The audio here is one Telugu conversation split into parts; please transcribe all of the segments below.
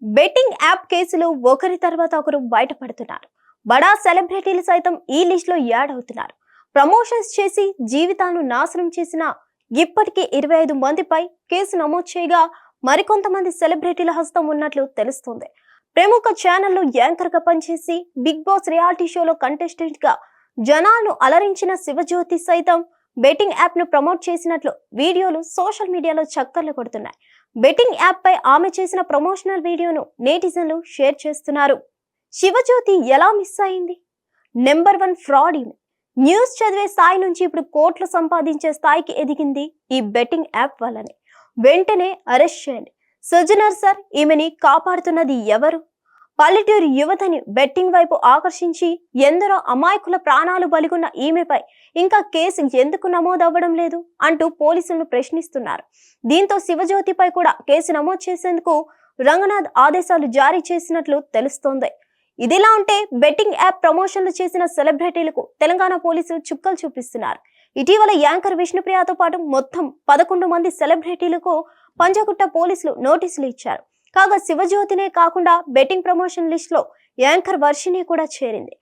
బెట్టింగ్ యాప్ కేసులు ఒకరి తర్వాత ఒకరు బయటపడుతున్నారు. బడా సెలబ్రిటీలు సైతం ఈ లిస్ట్ లో యాడ్ అవుతున్నారు. ప్రమోషన్స్ చేసి జీవితాలను నాశనం చేసిన ఇప్పటికీ 25 మందిపై కేసు నమోదు చేయగా మరికొంతమంది సెలబ్రిటీల హస్తం ఉన్నట్లు తెలుస్తుంది. ప్రముఖ ఛానల్లో యాంకర్ గా పనిచేసి బిగ్ బాస్ రియాలిటీ షోలో కంటెస్టెంట్ గా జనాలను అలరించిన శివజ్యోతి సైతం బెట్టింగ్ యాప్ ను ప్రమోట్ చేసినట్లు వీడియోలు సోషల్ మీడియాలో చక్కర్లు కొడుతున్నాయి. బెట్టింగ్ యాప్ పై ఆమె చేసిన ప్రమోషనల్ వీడియోను నెటిజన్లు షేర్ చేస్తున్నారు. శివజ్యోతి ఎలా మిస్ అయింది? నెంబర్ 1 ఫ్రాడ్ ఈమె. న్యూస్ చదివే స్థాయి నుంచి ఇప్పుడు కోట్లు సంపాదించే స్థాయికి ఎదిగింది ఈ బెట్టింగ్ యాప్ వల్లనే. వెంటనే అరెస్ట్ చేయండి. సజ్జనర్ సార్, ఈమెని కాపాడుతున్నది ఎవరు? పల్లెటూరు యువతని బెట్టింగ్ వైపు ఆకర్షించి ఎందరో అమాయకుల ప్రాణాలు బలిగొన్న ఈమెపై ఇంకా కేసు ఎందుకు నమోదవ్వడం లేదు అంటూ పోలీసులను ప్రశ్నిస్తున్నారు. దీంతో శివజ్యోతిపై కూడా కేసు నమోదు చేసేందుకు రంగనాథ్ ఆదేశాలు జారీ చేసినట్లు తెలుస్తోంది. ఇదిలా ఉంటే బెట్టింగ్ యాప్ ప్రమోషన్లు చేసిన సెలబ్రిటీలకు తెలంగాణ పోలీసులు చుక్కలు చూపిస్తున్నారు. ఇటీవల యాంకర్ విష్ణుప్రియతో పాటు మొత్తం 11 మంది సెలబ్రిటీలకు పంజాగుట్ట పోలీసులు నోటీసులు ఇచ్చారు. కాగా శివజ్యోతినే కాకుండా బెట్టింగ్ ప్రమోషన్ లిస్ట్ లో యాంకర్ వర్షిని కూడా చేరింది.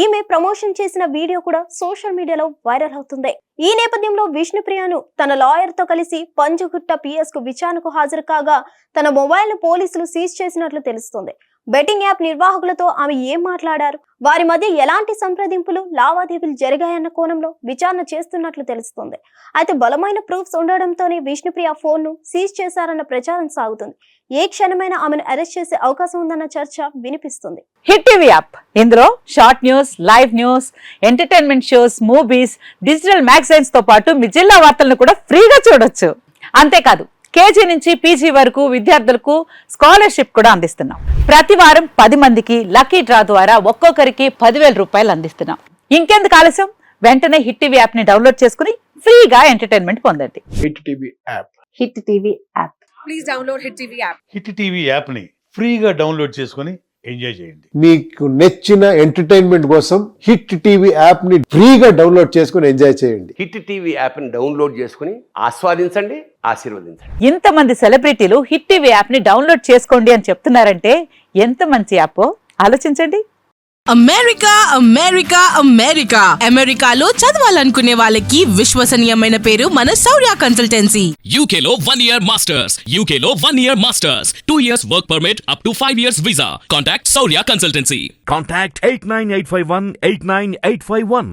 ఈమె ప్రమోషన్ చేసిన వీడియో కూడా సోషల్ మీడియాలో వైరల్ అవుతుంది. ఈ నేపథ్యంలో విష్ణుప్రియను తన లాయర్ తో కలిసి పంజగుట్ట పిఎస్ కు విచారణకు హాజరు కాగా తన మొబైల్ ను పోలీసులు సీజ్ చేసినట్లు తెలుస్తుంది. బెట్టింగ్ యాప్ నిర్వాహకులతో ఆమె ఏం మాట్లాడారు, వారి మధ్య ఎలాంటి సంప్రదింపులు లావాదేవీలు జరిగాయన్న కోణంలో విచారణ చేస్తున్నట్లు తెలుస్తుంది. అయితే బలమైన ప్రూఫ్స్ ఉండడంతోనే విష్ణుప్రియ ఫోన్ ను సీజ్ చేశారన్న ప్రచారం సాగుతుంది. ఏ క్షణమైనా ఆమెను అరెస్ట్ చేసే అవకాశం ఉందన్న చర్చ వినిపిస్తుంది. హిట్ టీవీ యాప్ ఇందులో short news, live news, entertainment shows, movies, digital magazines తో పాటు మీ జిల్లా వార్తలను కూడా ఫ్రీగా చూడొచ్చు. అంతేకాదు కేజీ నుంచి పీజీ వరకు విద్యార్థులకు స్కాలర్షిప్ కూడా అందిస్తున్నాం. ప్రతి వారం 10 మందికి లక్కీ డ్రా ద్వారా ఒక్కొక్కరికి 10,000 రూపాయలు అందిస్తున్నాం. ఇంకెందుకు ఆలస్యం, వెంటనే హిట్ టీవీ యాప్ ని డౌన్లోడ్ చేసుకుని ఫ్రీగా ఎంటర్టైన్మెంట్ పొందండి. Hit TV app. Hit TV app. Please download Hit TV app. Hit TV యాప్ని ఫ్రీగా డౌన్లోడ్ చేసుకొని ఎంజాయ్ చేయండి. మీకు నచ్చిన ఎంటర్టైన్మెంట్ కోసం హిట్ టీవీ యాప్ ని ఫ్రీగా డౌన్లోడ్ చేసుకొని ఎంజాయ్ చేయండి. హిట్ టీవీ యాప్ని డౌన్లోడ్ చేసుకుని ఆస్వాదించండి, ఆశీర్వదించండి. ఇంతమంది సెలబ్రిటీలు హిట్ టీవీ యాప్ ని డౌన్లోడ్ చేసుకోండి అని చెప్తున్నారంటే ఎంత మంచి యాప్ ఆలోచించండి. అమెరికా అమెరికా అమెరికా అమెరికాలో చదవాలనుకునే వాళ్ళకి విశ్వసనీయమైన పేరు మన శౌర్య కన్సల్టెన్సీ. UK లో 1 year masters. UK లో 1 year masters. 2 years work permit up to 5 years visa. Contact Saurya Consultancy. Contact 89851 89851.